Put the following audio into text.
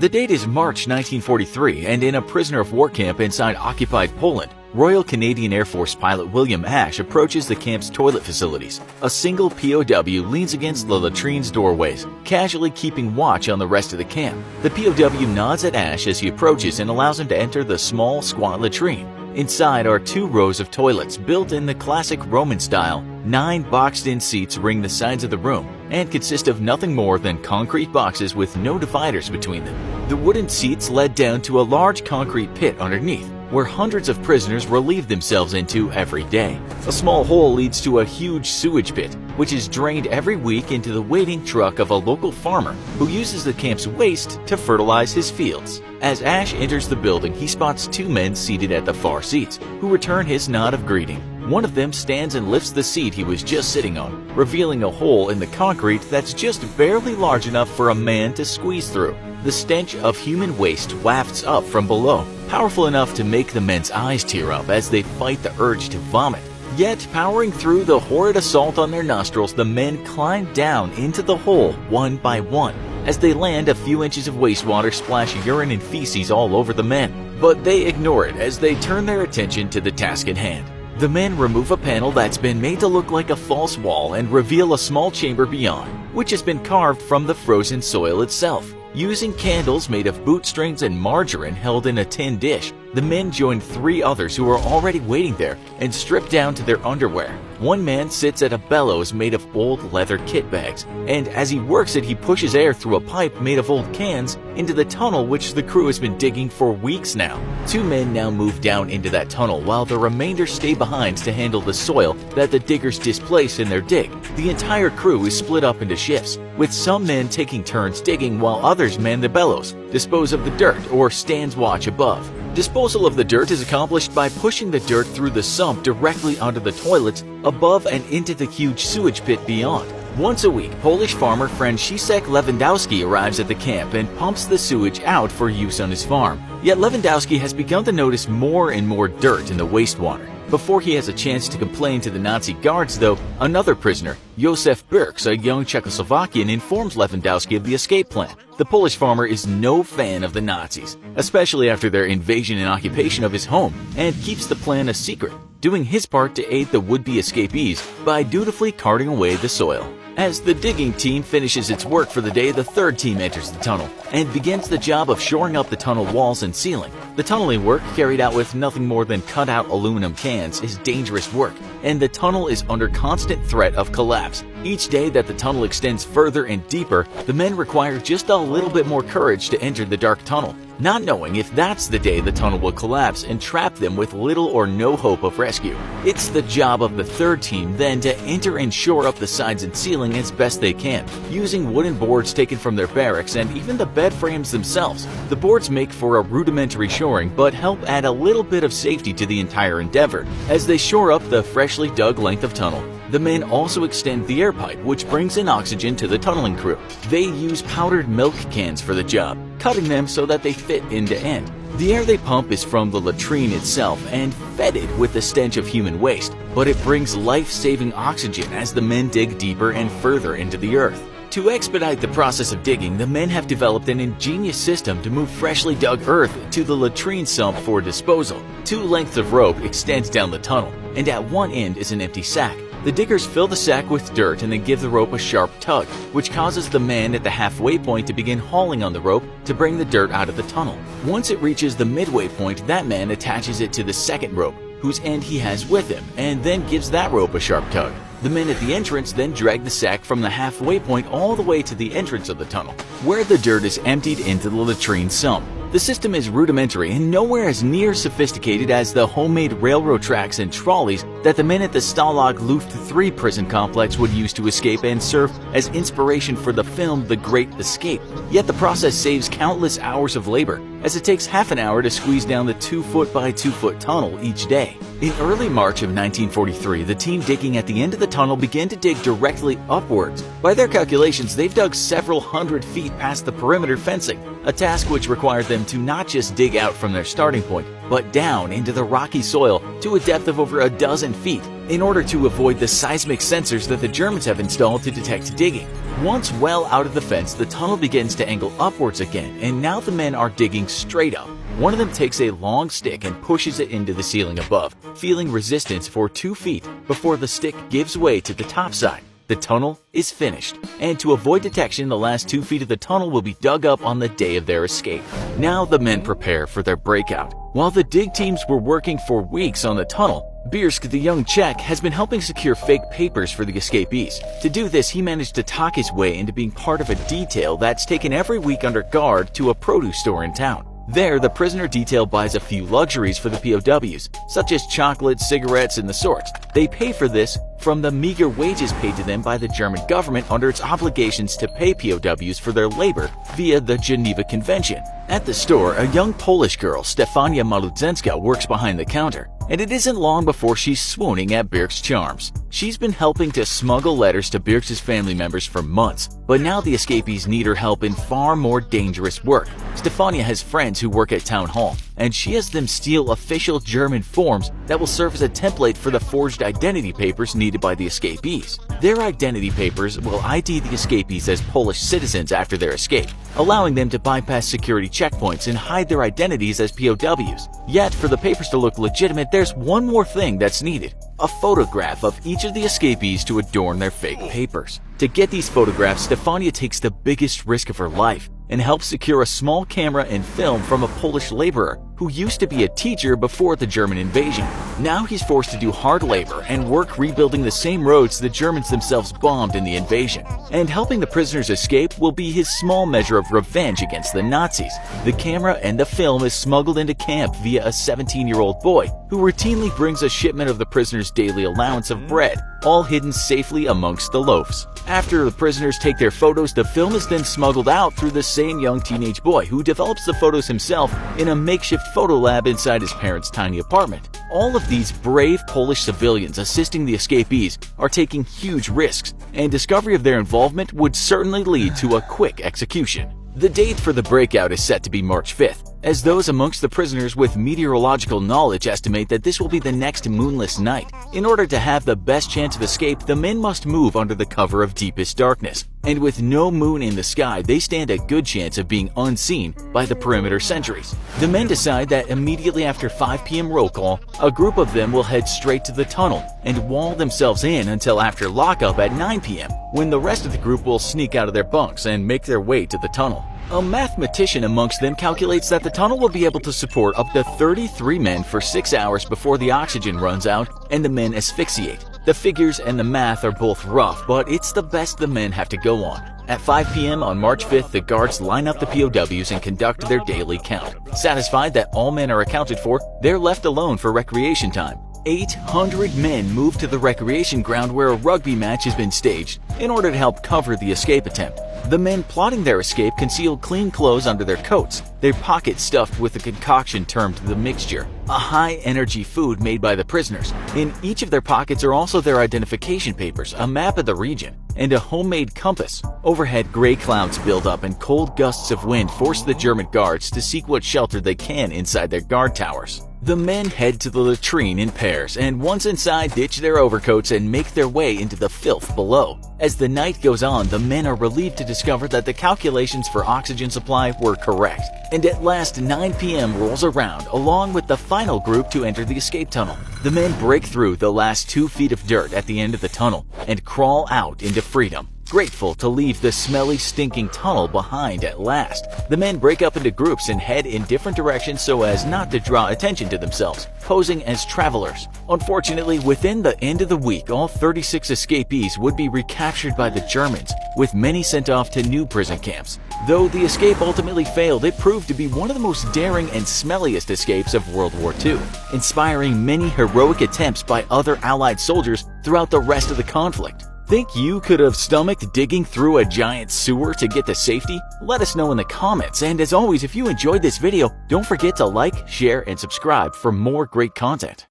The date is March 1943, and in a prisoner of war camp inside occupied Poland, Royal Canadian Air Force pilot William Ashe approaches the camp's toilet facilities. A single POW leans against the latrine's doorways, casually keeping watch on the rest of the camp. The POW nods at Ashe as he approaches and allows him to enter the small, squat latrine. Inside are 2 rows of toilets built in the classic Roman style. 9 boxed-in seats ring the sides of the room and consist of nothing more than concrete boxes with no dividers between them. The wooden seats led down to a large concrete pit underneath, where hundreds of prisoners relieve themselves into every day. A small hole leads to a huge sewage pit, which is drained every week into the waiting truck of a local farmer who uses the camp's waste to fertilize his fields. As Ashe enters the building, he spots 2 men seated at the far seats, who return his nod of greeting. One of them stands and lifts the seat he was just sitting on, revealing a hole in the concrete that's just barely large enough for a man to squeeze through. The stench of human waste wafts up from below, powerful enough to make the men's eyes tear up as they fight the urge to vomit. Yet, powering through the horrid assault on their nostrils, the men climb down into the hole one by one. As they land, a few inches of wastewater splash urine and feces all over the men, but they ignore it as they turn their attention to the task at hand. The men remove a panel that's been made to look like a false wall and reveal a small chamber beyond, which has been carved from the frozen soil itself. Using candles made of boot strings and margarine held in a tin dish, the men join 3 others who are already waiting there and strip down to their underwear. One man sits at a bellows made of old leather kit bags, and as he works it, he pushes air through a pipe made of old cans into the tunnel which the crew has been digging for weeks now. 2 men now move down into that tunnel while the remainder stay behind to handle the soil that the diggers displace in their dig. The entire crew is split up into shifts, with some men taking turns digging while others man the bellows, dispose of the dirt, or stand watch above. Disposal of the dirt is accomplished by pushing the dirt through the sump directly onto the toilets above and into the huge sewage pit beyond. Once a week, Polish farmer Franciszek Lewandowski arrives at the camp and pumps the sewage out for use on his farm. Yet Lewandowski has begun to notice more and more dirt in the wastewater. Before he has a chance to complain to the Nazi guards, though, another prisoner, Józef Birks, a young Czechoslovakian, informs Lewandowski of the escape plan. The Polish farmer is no fan of the Nazis, especially after their invasion and occupation of his home, and keeps the plan a secret, doing his part to aid the would-be escapees by dutifully carting away the soil. As the digging team finishes its work for the day, the 3rd team enters the tunnel and begins the job of shoring up the tunnel walls and ceiling. The tunneling work, carried out with nothing more than cut-out aluminum cans, is dangerous work, and the tunnel is under constant threat of collapse. Each day that the tunnel extends further and deeper, the men require just a little bit more courage to enter the dark tunnel, not knowing if that's the day the tunnel will collapse and trap them with little or no hope of rescue. It's the job of the 3rd team then to enter and shore up the sides and ceiling as best they can, using wooden boards taken from their barracks and even the bed frames themselves. The boards make for a rudimentary shoring but help add a little bit of safety to the entire endeavor as they shore up the freshly dug length of tunnel. The men also extend the air pipe, which brings in oxygen to the tunneling crew. They use powdered milk cans for the job, cutting them so that they fit end to end. The air they pump is from the latrine itself and fetid with the stench of human waste, but it brings life-saving oxygen as the men dig deeper and further into the earth. To expedite the process of digging, the men have developed an ingenious system to move freshly dug earth to the latrine sump for disposal. 2 lengths of rope extend down the tunnel, and at one end is an empty sack. The diggers fill the sack with dirt and then give the rope a sharp tug, which causes the man at the halfway point to begin hauling on the rope to bring the dirt out of the tunnel. Once it reaches the midway point, that man attaches it to the second rope, whose end he has with him, and then gives that rope a sharp tug. The men at the entrance then drag the sack from the halfway point all the way to the entrance of the tunnel, where the dirt is emptied into the latrine sump. The system is rudimentary and nowhere as near sophisticated as the homemade railroad tracks and trolleys that the men at the Stalag Luft 3 prison complex would use to escape and serve as inspiration for the film The Great Escape. Yet the process saves countless hours of labor, as it takes half an hour to squeeze down the 2-foot by 2-foot tunnel each day. In early March of 1943, the team digging at the end of the tunnel began to dig directly upwards. By their calculations, they've dug several hundred feet past the perimeter fencing, a task which required them to not just dig out from their starting point, but down into the rocky soil to a depth of over a dozen feet in order to avoid the seismic sensors that the Germans have installed to detect digging. Once well out of the fence, the tunnel begins to angle upwards again, and now the men are digging straight up. One of them takes a long stick and pushes it into the ceiling above, feeling resistance for 2 feet before the stick gives way to the top side. The tunnel is finished, and to avoid detection, the last 2 feet of the tunnel will be dug up on the day of their escape. Now the men prepare for their breakout. While the dig teams were working for weeks on the tunnel, Birsk, the young Czech, has been helping secure fake papers for the escapees. To do this, he managed to talk his way into being part of a detail that's taken every week under guard to a produce store in town. There, the prisoner detail buys a few luxuries for the POWs, such as chocolate, cigarettes, and the sorts. They pay for this from the meager wages paid to them by the German government under its obligations to pay POWs for their labor via the Geneva Convention. At the store, a young Polish girl, Stefania Maludzenska, works behind the counter, and it isn't long before she's swooning at Birk's charms. She's been helping to smuggle letters to Birk's family members for months, but now the escapees need her help in far more dangerous work. Stefania has friends who work at town hall, and she has them steal official German forms that will serve as a template for the forged identity papers needed by the escapees. Their identity papers will ID the escapees as Polish citizens after their escape, allowing them to bypass security checkpoints and hide their identities as POWs. Yet, for the papers to look legitimate, there's one more thing that's needed: a photograph of each of the escapees to adorn their fake papers. To get these photographs, Stefania takes the biggest risk of her life and helps secure a small camera and film from a Polish laborer who used to be a teacher before the German invasion. Now he's forced to do hard labor and work rebuilding the same roads the Germans themselves bombed in the invasion. And helping the prisoners escape will be his small measure of revenge against the Nazis. The camera and the film is smuggled into camp via a 17-year-old boy who routinely brings a shipment of the prisoners' daily allowance of bread, all hidden safely amongst the loaves. After the prisoners take their photos, the film is then smuggled out through the same young teenage boy who develops the photos himself in a makeshift photo lab inside his parents' tiny apartment. All of these brave Polish civilians assisting the escapees are taking huge risks, and discovery of their involvement would certainly lead to a quick execution. The date for the breakout is set to be March 5th, as those amongst the prisoners with meteorological knowledge estimate that this will be the next moonless night. In order to have the best chance of escape, the men must move under the cover of deepest darkness, and with no moon in the sky, they stand a good chance of being unseen by the perimeter sentries. The men decide that immediately after 5 p.m. roll call, a group of them will head straight to the tunnel and wall themselves in until after lockup at 9 p.m., when the rest of the group will sneak out of their bunks and make their way to the tunnel. A mathematician amongst them calculates that the tunnel will be able to support up to 33 men for 6 hours before the oxygen runs out and the men asphyxiate. The figures and the math are both rough, but it's the best the men have to go on. At 5 p.m. on March 5th, the guards line up the POWs and conduct their daily count. Satisfied that all men are accounted for, they're left alone for recreation time. 800 men move to the recreation ground where a rugby match has been staged in order to help cover the escape attempt. The men plotting their escape conceal clean clothes under their coats, their pockets stuffed with a concoction termed the mixture, a high-energy food made by the prisoners. In each of their pockets are also their identification papers, a map of the region, and a homemade compass. Overhead, gray clouds build up and cold gusts of wind force the German guards to seek what shelter they can inside their guard towers. The men head to the latrine in pairs, and once inside, ditch their overcoats and make their way into the filth below. As the night goes on, the men are relieved to discover that the calculations for oxygen supply were correct. And at last, 9 p.m. rolls around, along with the final group to enter the escape tunnel. The men break through the last 2 feet of dirt at the end of the tunnel and crawl out into freedom. Grateful to leave the smelly, stinking tunnel behind at last, the men break up into groups and head in different directions so as not to draw attention to themselves, posing as travelers. Unfortunately, within the end of the week, all 36 escapees would be recaptured by the Germans, with many sent off to new prison camps. Though the escape ultimately failed, it proved to be one of the most daring and smelliest escapes of World War II, inspiring many heroic attempts by other Allied soldiers throughout the rest of the conflict. Think you could have stomached digging through a giant sewer to get to safety? Let us know in the comments, and as always, if you enjoyed this video, don't forget to like, share, and subscribe for more great content.